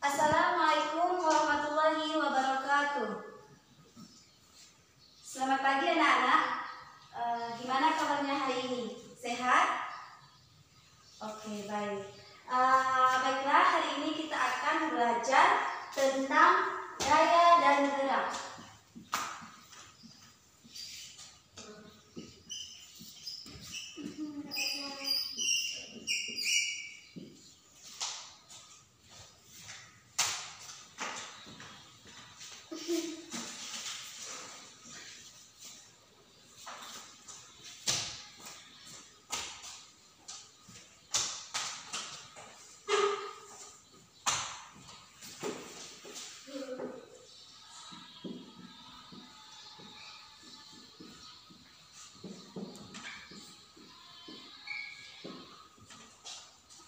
Assalamualaikum warahmatullahi wabarakatuh. Selamat pagi anak-anak. Gimana kabarnya hari ini? Sehat? Oke, baik. Baiklah, hari ini kita akan belajar tentang gaya dan gerak.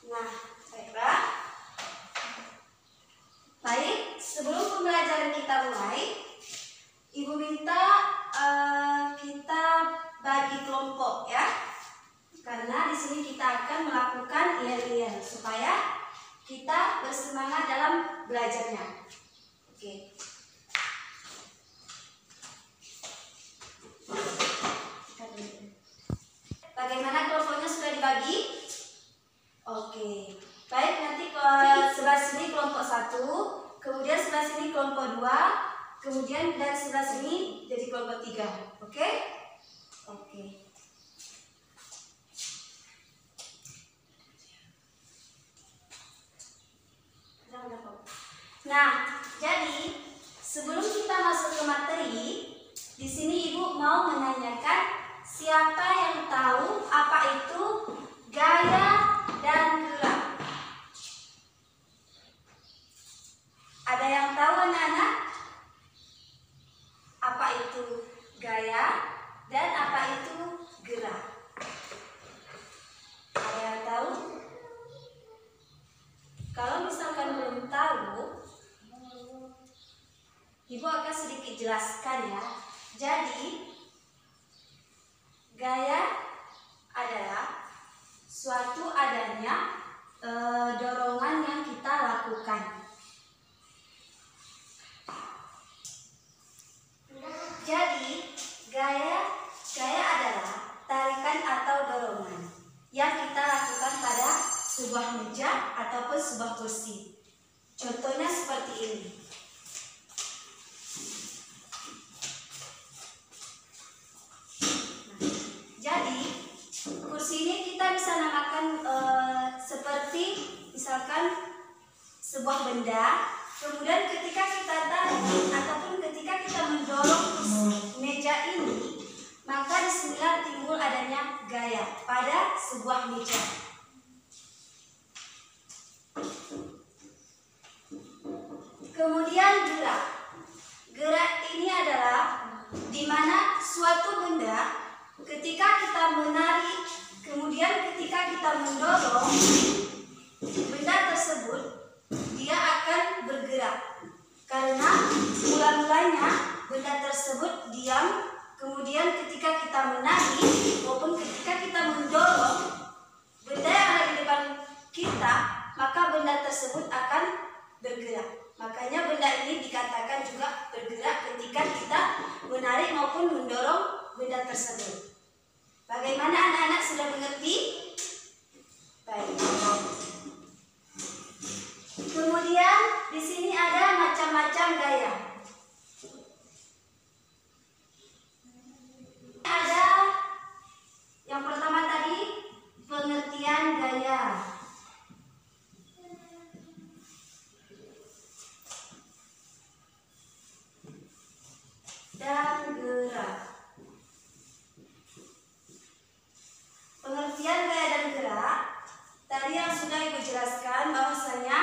Nah, baiklah. Baik, sebelum pembelajaran kita mulai, Ibu minta kita bagi kelompok ya. Karena di sini kita akan melakukan yel-yel supaya kita bersemangat dalam belajarnya. Oke. Bagaimana kelompoknya sudah dibagi? Oke, baik, nanti ke sebelah sini kelompok 1, kemudian sebelah sini kelompok 2, kemudian dari sebelah sini jadi kelompok 3. Oke? Oke. Nah, jadi sebelum kita masuk ke materi, di sini Ibu mau menanyakan siapa yang tahu apa itu gaya dan gerak. Ada yang tahu anak-anak? Apa itu gaya dan apa itu gerak? Ada yang tahu? Kalau misalkan belum tahu, Ibu akan sedikit jelaskan ya. Jadi, gaya adalah suatu adanya dorongan yang kita lakukan. Jadi, gaya adalah tarikan atau dorongan yang kita lakukan pada sebuah meja ataupun sebuah kursi. Contohnya seperti ini. Jadi, kursi ini kita bisa namakan seperti misalkan sebuah benda. Kemudian ketika kita tarik ataupun ketika kita mendorong meja ini, maka disinilah timbul adanya gaya pada sebuah meja. Kemudian gerak. Gerak ini adalah di mana suatu benda ketika kita menarik, kemudian ketika kita mendorong benda tersebut, dia akan bergerak. Karena mula-mulanya benda tersebut diam, kemudian ketika kita menarik maupun ketika kita mendorong benda yang ada di depan kita, maka benda tersebut akan bergerak. Makanya benda ini dikatakan juga bergerak ketika kita menarik maupun mendorong benda tersebut. Bagaimana anak-anak sudah mengerti? Baik. Kemudian di sini ada macam-macam gaya. Ada yang pertama tadi pengertian gaya. Dan gerak. Pengertian gaya dan gerak tadi yang sudah Ibu jelaskan bahwasanya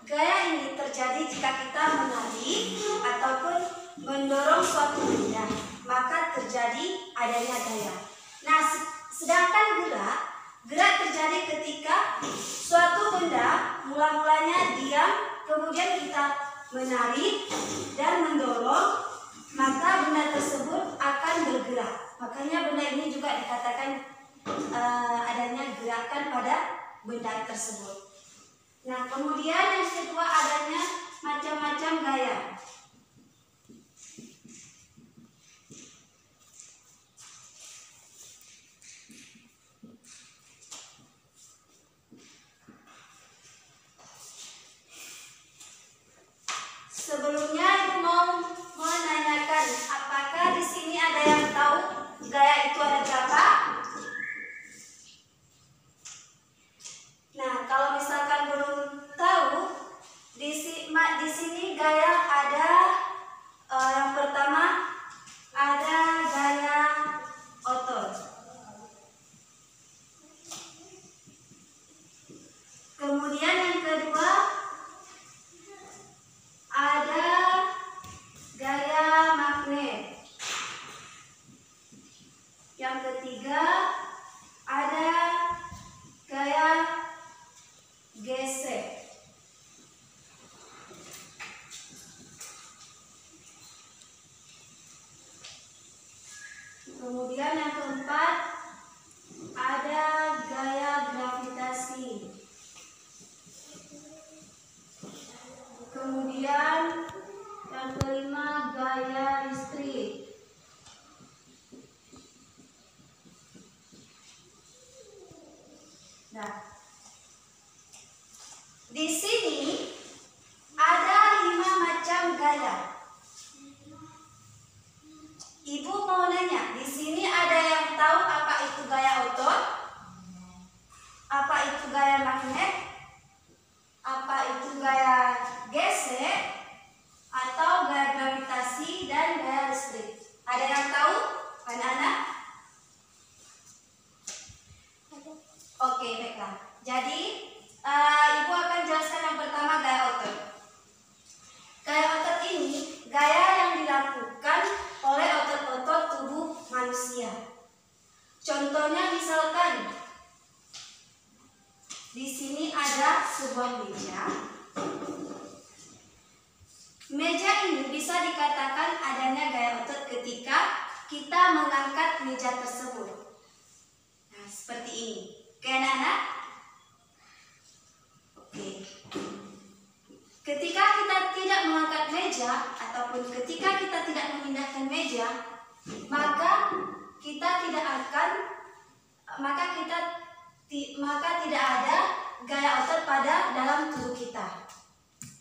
gaya ini terjadi jika kita menarik ataupun mendorong suatu benda, maka terjadi adanya gaya. Nah, sedangkan gerak terjadi ketika suatu benda mula-mulanya diam, kemudian kita menarik dan mendorong, maka benda tersebut akan bergerak. Makanya benda ini juga dikatakan adanya gerakan pada benda tersebut. Nah, kemudian yang kedua adanya macam-macam gaya. Sebelumnya Ibu mau menanyakan, apakah di sini ada yang tahu gaya itu ada berapa? Nah, kalau misalkan belum tahu, di sini gaya ada yang pertama ada gaya otot. Kemudian yang kedua ada gaya magnet. Yang ketiga ada gaya gesek. Kemudian yang keempat ada gaya gravitasi. Kemudian yang kelima gaya listrik. Nah, di sini ada 5 macam gaya. Ibu mau nanya, di sini ada yang tahu apa itu gaya otot? Apa itu gaya magnet? Apa itu gaya gesek? Atau gaya gravitasi dan gaya listrik? Ada yang tahu, anak-anak? Oke, baiklah. Jadi, Ibu akan jelaskan yang pertama gaya otot. Gaya otot ini gaya yang dilakukan oleh otot-otot tubuh manusia. Contohnya misalkan di sini ada sebuah meja. Meja ini bisa dikatakan adanya gaya otot ketika kita mengangkat meja tersebut. Nah, seperti ini. Oke, anak-anak? Oke. Ketika kita tidak mengangkat meja ataupun ketika kita tidak memindahkan meja, maka tidak ada gaya otot pada dalam tubuh kita.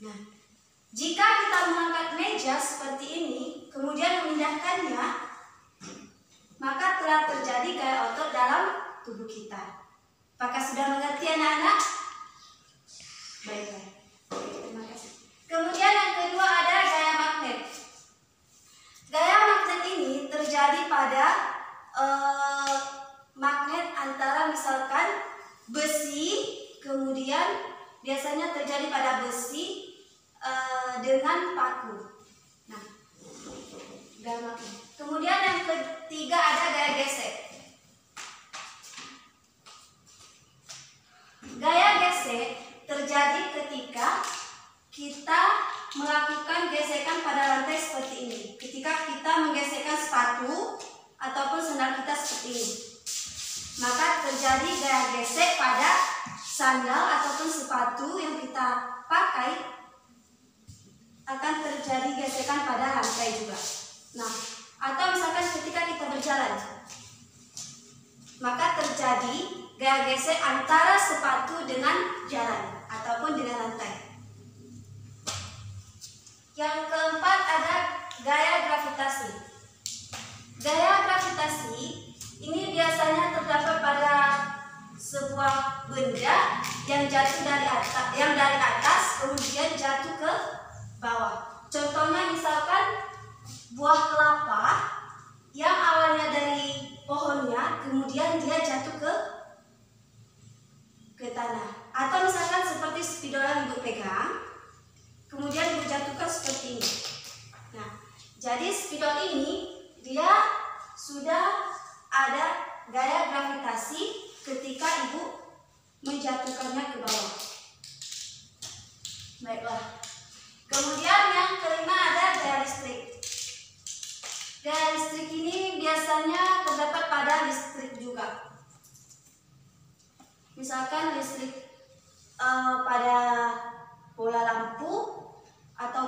Nah, jika kita mengangkat meja seperti ini, kemudian memindahkannya, maka telah terjadi gaya otot dalam tubuh kita. Apakah sudah mengerti, anak-anak? Baik-baik. Terima kasih. Kemudian yang kedua ada gaya magnet. Gaya magnet ini terjadi pada magnet antara misalkan besi, kemudian biasanya terjadi pada besi dengan paku. Nah, gaya magnet. Kemudian yang ketiga ada gaya gesek. Gaya gesek terjadi ketika kita melakukan gesekan pada lantai seperti ini. Ketika kita menggesekkan sepatu ataupun sandal kita seperti ini, maka terjadi gaya gesek pada sandal ataupun sepatu yang kita pakai, akan terjadi gesekan pada lantai juga. Nah, atau misalkan ketika kita berjalan, maka terjadi gaya gesek antara sepatu dengan jalan ataupun dengan lantai. Yang keempat ada gaya gravitasi. Gaya gravitasi ini biasanya terdapat pada sebuah benda yang jatuh dari atas, kemudian jatuh ke bawah. Contohnya misalkan buah kelapa yang awalnya dari pohonnya, kemudian dia jatuh ke tanah. Atau misalkan seperti spidol yang Ibu pegang, kemudian Ibu jatuhkan seperti ini. Nah, jadi spidol ini dia sudah ada gaya gravitasi ketika Ibu menjatuhkannya ke bawah. Baiklah. Kemudian yang kelima ada gaya listrik. Gaya listrik ini biasanya terdapat pada listrik juga. Misalkan listrik pada bola lampu atau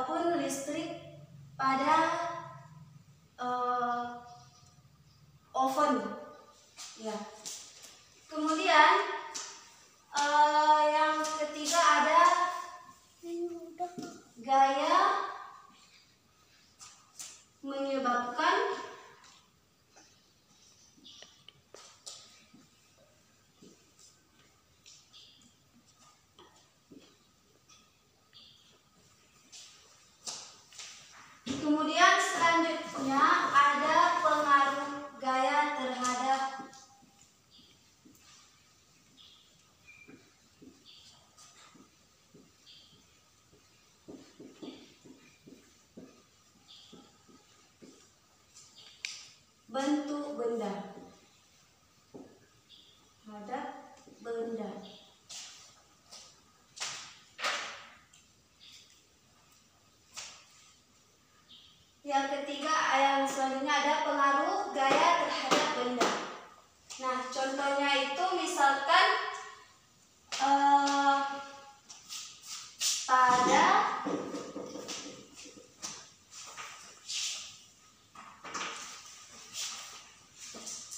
Yang ketiga, yang selanjutnya ada pengaruh gaya terhadap benda. Nah, contohnya itu misalkan pada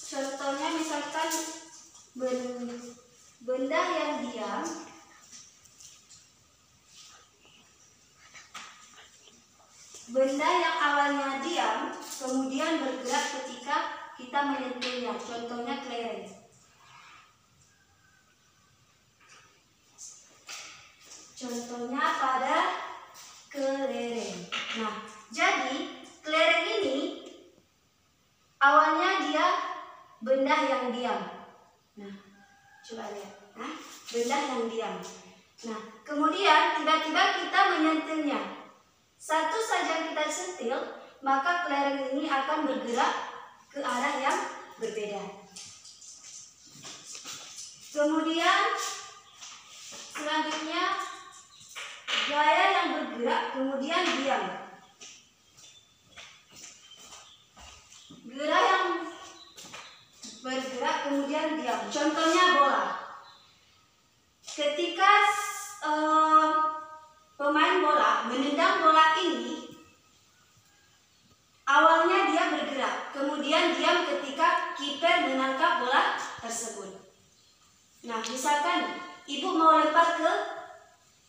contohnya misalkan benda yang diam benda yang awalnya diam kemudian bergerak ketika kita menyentuhnya. Contohnya kelereng. Contohnya pada kelereng. Nah, jadi kelereng ini awalnya dia benda yang diam. Nah, coba lihat. Nah, benda yang diam. Nah, kemudian tiba-tiba kita menyentuhnya. Satu saja kita sentil, maka kelereng ini akan bergerak ke arah yang berbeda. Kemudian selanjutnya gaya yang bergerak kemudian diam. Gerak yang bergerak kemudian diam. Contohnya bola. Ketika pemain bola menendang bola ini, awalnya dia bergerak, kemudian diam ketika kiper menangkap bola tersebut. Nah, misalkan ibu mau lempar ke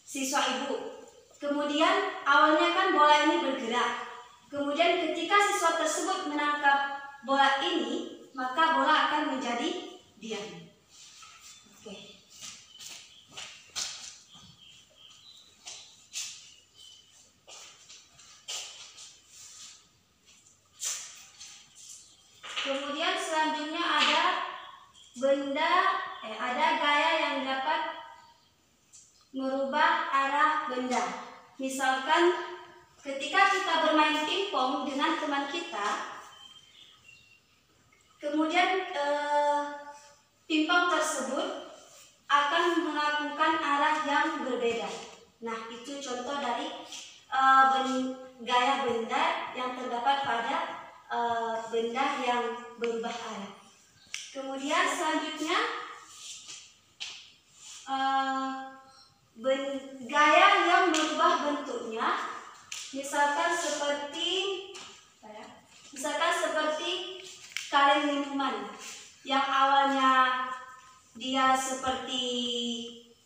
siswa ibu, kemudian awalnya kan bola ini bergerak, kemudian ketika siswa tersebut menangkap bola ini, maka bola akan menjadi diam. Oke. Kemudian selanjutnya ada ada gaya yang dapat merubah arah benda. Misalkan ketika kita bermain pingpong dengan teman kita, kemudian pingpong tersebut akan melakukan arah yang berbeda. Nah, itu contoh dari gaya benda yang terdapat pada benda yang berubah arah. Kemudian selanjutnya gaya yang berubah bentuknya, misalkan seperti kaleng minuman yang awalnya dia seperti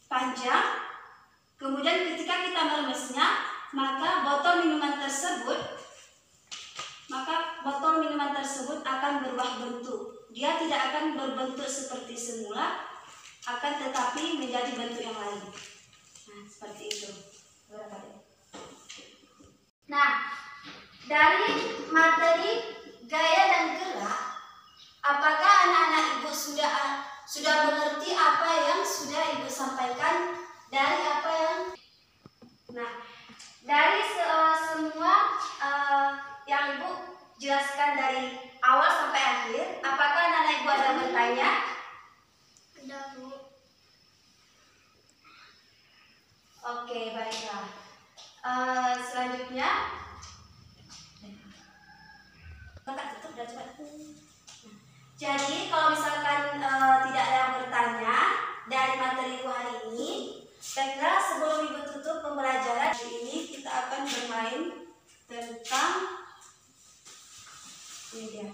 panjang, kemudian ketika kita meremesnya, maka botol minuman tersebut akan berubah bentuk. Dia tidak akan berbentuk seperti semula, akan tetapi menjadi bentuk yang lain. Nah, seperti itu. Nah, dari materi gaya dan gerak, apakah anak-anak ibu sudah mengerti apa yang sudah ibu sampaikan dari apa yang? Nah, dari semua yang ibu jelaskan dari awal sampai akhir, apakah anak-anak ibu ada bertanya? Tidak, Bu. Oke, baiklah. Selanjutnya, Kakak tutup dan cepat. Jadi, kalau misalkan tidak ada yang bertanya dari materi ibu hari ini, saya kira sebelum ibu tutup pembelajaran hari ini, kita akan bermain tentang ini dia.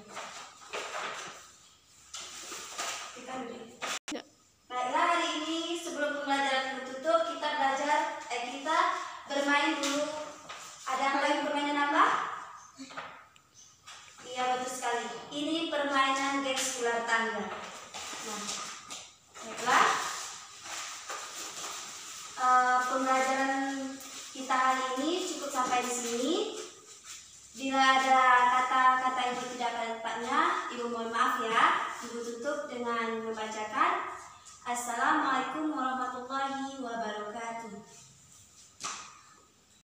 Baiklah, hari ini sebelum pembelajaran ditutup, kita bermain dulu. Ada yang lain permainan apa? Iya, betul sekali. Ini permainan games ular tangga. Nah, baiklah. Pembelajaran kita hari ini cukup sampai di sini. Bila ada kata-kata ibu tidak pada tempatnya, ibu mohon maaf ya. Ibu tutup dengan membacakan Assalamualaikum warahmatullahi wabarakatuh.